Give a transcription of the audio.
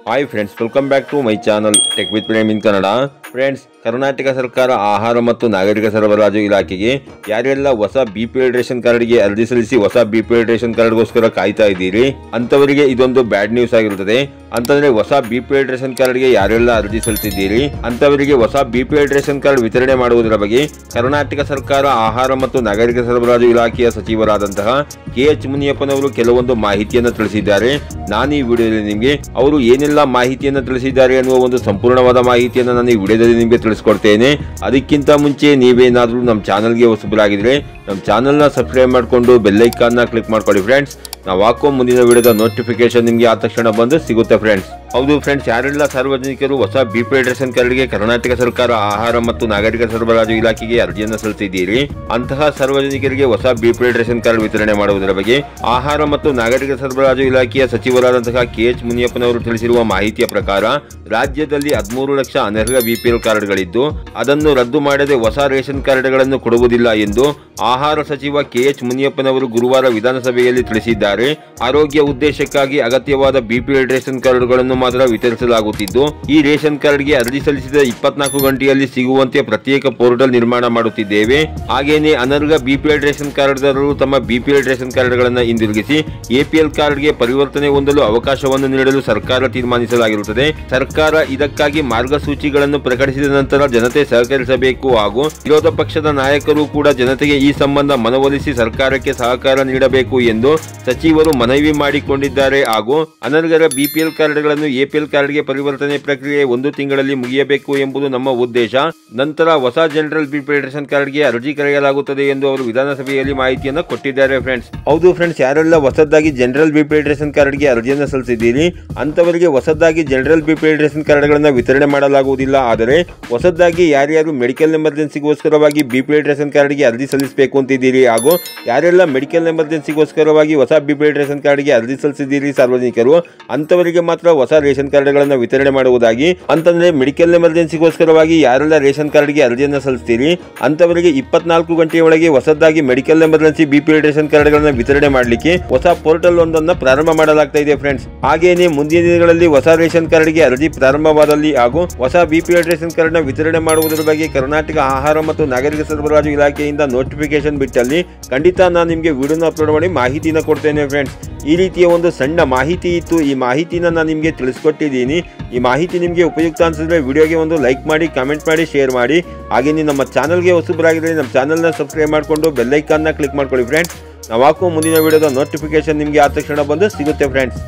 Hi friends, welcome back to my channel tech with Prem in Kannada. Friends, Karnataka ಸರ್ಕಾರ ಆಹಾರ ಮತ್ತು ನಾಗರಿಕ ಸರಬರಾಜು ಇಲಾಖೆಗೆ ಯಾರೆಲ್ಲ ಹೊಸ BPL ರೇಷನ್ ಕಾರ್ಡ್ಗೆ ಅರ್ಜಿ ಸಲ್ಲಿಸಿ ಹೊಸ BPL ರೇಷನ್ ಕಾರ್ಡ್ಗೋಸ್ಕರ ಕಾಯ್ತಾ ಇದ್ದೀರಿ ಅಂತವರಿಗೆ ಇದೊಂದು ಬ್ಯಾಡ್ ನ್ಯೂಸ್ ಆಗಿರುತ್ತದೆ. ಅಂತಂದ್ರೆ ಹೊಸ BPL ರೇಷನ್ ಕಾರ್ಡ್ಗೆ ಯಾರೆಲ್ಲ ಅರ್ಜಿ ಸಲ್ಲಿಸಿದ್ದೀರಿ ಅಂತವರಿಗೆ ಹೊಸ BPL ರೇಷನ್ ಕಾರ್ಡ್ ವಿತರಣೆ ಮಾಡುವುದರ ಬಗ್ಗೆ ಕರ್ನಾಟಕ ಸರ್ಕಾರ ಆಹಾರ ಮತ್ತು ನಾಗರಿಕ ಸರಬರಾಜು ಇಲಾಖೆಯ ಸಚಿವರಾದಂತಹ KH ಮುನಿಯಪ್ಪನವರು ಕೆಲವೊಂದು ಮಾಹಿತಿಯನ್ನು ತಿಳಿಸಿದ್ದಾರೆ. ನಾನು ಈ ವಿಡಿಯೋದಲ್ಲಿ ನಿಮಗೆ ಅವರು ಏನೆಲ್ಲ ಮಾಹಿತಿಯನ್ನು ತಿಳಿಸಿದ್ದಾರೆ ಅನ್ನುವ ಒಂದು ಸಂಪೂರ್ಣವಾದ ಮಾಹಿತಿಯನ್ನು ನಾನು ಈ ವಿಡಿಯೋದಲ್ಲಿ ನಿಮಗೆ ತಿಳಿಸ್ಕೊಡ್ತೇನೆ. ಅದಕ್ಕಿಂತ ಮುಂಚೆ ನೀವೇನಾದರೂ ನಮ್ಮ ಚಾನಲ್ಗೆ ಹೊಸಬರಾಗಿದ್ರೆ ನಮ್ಮ ಚಾನಲ್ನ ಸಬ್ಸ್ಕ್ರೈಬ್ ಮಾಡಿಕೊಂಡು ಬೆಲ್ ಐಕಾನ್ನ ಕ್ಲಿಕ್ ಮಾಡ್ಕೊಳ್ಳಿ ಫ್ರೆಂಡ್ಸ್. ನಾವು ಹಾಕೋ ಮುಂದಿನ ವಿಡಿಯೋದ ನೋಟಿಫಿಕೇಶನ್ ನಿಮಗೆ ಆ ತಕ್ಷಣ ಬಂದು ಸಿಗುತ್ತೆ ಫ್ರೆಂಡ್ಸ್. ಹೌದು ಫ್ರೆಂಡ್ಸ್, ಯಾರೆಲ್ಲ ಸಾರ್ವಜನಿಕರು ಹೊಸ BPL ರೇಷನ್ ಕಾರ್ಡ್ಗೆ ಕರ್ನಾಟಕ ಸರ್ಕಾರ ಆಹಾರ ಮತ್ತು ನಾಗರಿಕ ಸರಬರಾಜು ಇಲಾಖೆಗೆ ಅರ್ಜಿಯನ್ನು ಸಲ್ಲಿಸಿದ್ದೀರಿ ಅಂತಹ ಸಾರ್ವಜನಿಕರಿಗೆ ಹೊಸ BPL ರೇಷನ್ ಕಾರ್ಡ್ ವಿತರಣೆ ಮಾಡುವುದರ ಬಗ್ಗೆ ಆಹಾರ ಮತ್ತು ನಾಗರಿಕ ಸರಬರಾಜು ಇಲಾಖೆಯ ಸಚಿವರಾದಂತಹ KH ಮುನಿಯಪ್ಪನವರು ತಿಳಿಸಿರುವ ಮಾಹಿತಿಯ ಪ್ರಕಾರ ರಾಜ್ಯದಲ್ಲಿ 13 ಲಕ್ಷ ಅನರ್ಹ BPL ಕಾರ್ಡ್ಗಳಿದ್ದು ಅದನ್ನು ರದ್ದು ಮಾಡದೆ ಹೊಸ ರೇಷನ್ ಕಾರ್ಡ್ಗಳನ್ನು ಕೊಡುವುದಿಲ್ಲ ಎಂದು ಆಹಾರ ಸಚಿವ KH ಮುನಿಯಪ್ಪನವರು ಗುರುವಾರ ವಿಧಾನಸಭೆಯಲ್ಲಿ ತಿಳಿಸಿದ್ದಾರೆ. ಆರೋಗ್ಯ ಉದ್ದೇಶಕ್ಕಾಗಿ ಅಗತ್ಯವಾದ BPL ರೇಷನ್ ಕಾರ್ಡ್ಗಳನ್ನು ಮಾತ್ರ ವಿತರಿಸಲಾಗುತ್ತಿದ್ದು ಈ ರೇಷನ್ ಕಾರ್ಡ್ಗೆ ಅರ್ಜಿ ಸಲ್ಲಿಸಿದ 24 ಗಂಟೆಯಲ್ಲಿ ಸಿಗುವಂತೆ ಪ್ರತ್ಯೇಕ ಪೋರ್ಟಲ್ ನಿರ್ಮಾಣ ಮಾಡುತ್ತಿದ್ದೇವೆ. ಹಾಗೇನೇ ಅನರ್ಹ BPL ರೇಷನ್ ಕಾರ್ಡ್ದಾರರು ತಮ್ಮ BPL ರೇಷನ್ ಕಾರ್ಡ್ಗಳನ್ನು ಹಿಂದಿರುಗಿಸಿ APL ಕಾರ್ಡ್ಗೆ ಪರಿವರ್ತನೆ ಹೊಂದಲು ಅವಕಾಶವನ್ನು ನೀಡಲು ಸರ್ಕಾರ ತೀರ್ಮಾನಿಸಲಾಗಿರುತ್ತದೆ. ಸರ್ಕಾರ ಇದಕ್ಕಾಗಿ ಮಾರ್ಗಸೂಚಿಗಳನ್ನು ಪ್ರಕಟಿಸಿದ ನಂತರ ಜನತೆ ಸಹಕರಿಸಬೇಕು ಹಾಗೂ ವಿರೋಧ ಪಕ್ಷದ ನಾಯಕರು ಕೂಡ ಜನತೆಗೆ ಈ ಸಂಬಂಧ ಮನವೊಲಿಸಿ ಸರ್ಕಾರಕ್ಕೆ ಸಹಕಾರ ನೀಡಬೇಕು ಎಂದು ಸಚಿವರು ಮನವಿ ಮಾಡಿಕೊಂಡಿದ್ದಾರೆ. ಹಾಗೂ ಅನರ್ಹರ BPL ಕಾರ್ಡ್ಗಳನ್ನು APL ಕಾರ್ಡ್ಗೆ ಪರಿವರ್ತನೆ ಪ್ರಕ್ರಿಯೆ 1 ತಿಂಗಳಲ್ಲಿ ಮುಗಿಯಬೇಕು ಎಂಬುದು ನಮ್ಮ ಉದ್ದೇಶ. ನಂತರ ಹೊಸ ಜನರಲ್ BPL ರೇಷನ್ ಕಾರ್ಡ್ಗೆ ಅರ್ಜಿ ಕರೆಯಲಾಗುತ್ತದೆ ಎಂದು ಅವರು ವಿಧಾನಸಭೆಯಲ್ಲಿ ಮಾಹಿತಿಯನ್ನು ಕೊಟ್ಟಿದ್ದಾರೆ ಫ್ರೆಂಡ್ಸ್. ಹೌದು ಫ್ರೆಂಡ್ಸ್, ಯಾರೆಲ್ಲ ಹೊಸದಾಗಿ ಜನರಲ್ BPL ರೇಷನ್ ಕಾರ್ಡ್ಗೆ ಅರ್ಜಿಯನ್ನು ಸಲ್ಲಿಸಿದ್ದೀರಿ ಅಂತವರಿಗೆ ಹೊಸದಾಗಿ ಜನರಲ್ BPL ರೇಷನ್ ಕಾರ್ಡ್ಗಳನ್ನು ವಿತರಣೆ ಮಾಡಲಾಗುವುದಿಲ್ಲ. ಆದರೆ ಹೊಸದಾಗಿ ಯಾರ್ಯಾರು ಮೆಡಿಕಲ್ ಎಮರ್ಜೆನ್ಸಿಗೋಸ್ಕರವಾಗಿ BPL ರೇಷನ್ ಕಾರ್ಡ್ಗೆ ಅರ್ಜಿ ಸಲ್ಲಿಸಬೇಕು ಅಂತಿದ್ದೀರಿ ಹಾಗೂ ಯಾರೆಲ್ಲ ಮೆಡಿಕಲ್ ಎಮರ್ಜೆನ್ಸಿಗೋಸ್ಕರವಾಗಿ ಹೊಸ BPL ರೇಷನ್ ಕಾರ್ಡ್ಗೆ ಅರ್ಜಿ ಸಲ್ಲಿಸಿದ್ದೀರಿ ಸಾರ್ವಜನಿಕರು ಅಂತವರಿಗೆ ಮಾತ್ರ ಹೊಸ ರೇಷನ್ ಕಾರ್ಡ್ಗಳನ್ನು ವಿತರಣೆ ಮಾಡುವುದಾಗಿ. ಅಂತಂದ್ರೆ ಮೆಡಿಕಲ್ ಎಮರ್ಜೆನ್ಸಿಗೋಸ್ಕರವಾಗಿ ಯಾರೆಲ್ಲ ರೇಷನ್ ಕಾರ್ಡ್ಗೆ ಅರ್ಜಿಯನ್ನು ಸಲ್ಲಿಸ್ತೀರಿ ಅಂತವರಿಗೆ 24 ಗಂಟೆಯ ಒಳಗೆ ಹೊಸದಾಗಿ ಮೆಡಿಕಲ್ ಎಮರ್ಜೆನ್ಸಿ BPL ರೇಷನ್ ಕಾರ್ಡ್ಗಳನ್ನು ವಿತರಣೆ ಮಾಡಲಿಕ್ಕೆ ಹೊಸ ಪೋರ್ಟಲ್ ಒಂದನ್ನು ಪ್ರಾರಂಭ ಮಾಡಲಾಗ್ತಾ ಇದೆ ಫ್ರೆಂಡ್ಸ್. ಹಾಗೇನೆ ಮುಂದಿನ ದಿನಗಳಲ್ಲಿ ಹೊಸ ರೇಷನ್ ಕಾರ್ಡ್ಗೆ ಅರ್ಜಿ ಪ್ರಾರಂಭವಾದಲ್ಲಿ ಹಾಗೂ ಹೊಸ BPL ರೇಷನ್ ಕಾರ್ಡ್ನ ವಿತರಣೆ ಮಾಡುವುದರ ಬಗ್ಗೆ ಕರ್ನಾಟಕ ಆಹಾರ ಮತ್ತು ನಾಗರಿಕ ಸರಬರಾಜು ಇಲಾಖೆಯಿಂದ ನೋಟಿಫಿಕೇಶನ್ ಬಿಟ್ಟಲ್ಲಿ ಖಂಡಿತ ನಾನು ನಿಮಗೆ ವಿಡಿಯೋನ ಅಪ್ಲೋಡ್ ಮಾಡಿ ಮಾಹಿತಿನ ಕೊಡ್ತೇನೆ ಫ್ರೆಂಡ್ಸ್. ಈ ರೀತಿಯ ಒಂದು ಸಣ್ಣ ಮಾಹಿತಿ ಇತ್ತು, ಈ ಮಾಹಿತಿನ ನಾನು ನಿಮಗೆ ತಿಳಿಸ್ಕೊಟ್ಟಿದ್ದೀನಿ. ಈ ಮಾಹಿತಿ ನಿಮಗೆ ಉಪಯುಕ್ತ ಅನಿಸಿದ್ರೆ ವಿಡಿಯೋಗೆ ಒಂದು ಲೈಕ್ ಮಾಡಿ, ಕಾಮೆಂಟ್ ಮಾಡಿ, ಶೇರ್ ಮಾಡಿ. ಹಾಗೆ ನೀವು ನಮ್ಮ ಚಾನಲ್ಗೆ ಹೊಸಬರಾಗಿದ್ದರೆ ನಮ್ಮ ಚಾನಲ್ನ ಸಬ್ಸ್ಕ್ರೈಬ್ ಮಾಡಿಕೊಂಡು ಬೆಲ್ ಐಕಾನ್ನ ಕ್ಲಿಕ್ ಮಾಡ್ಕೊಳ್ಳಿ ಫ್ರೆಂಡ್ಸ್. ನಾವು ಹಾಕೋ ಮುಂದಿನ ವಿಡಿಯೋದ ನೋಟಿಫಿಕೇಶನ್ ನಿಮಗೆ ಆ ತಕ್ಷಣ ಬಂದು ಸಿಗುತ್ತೆ ಫ್ರೆಂಡ್ಸ್.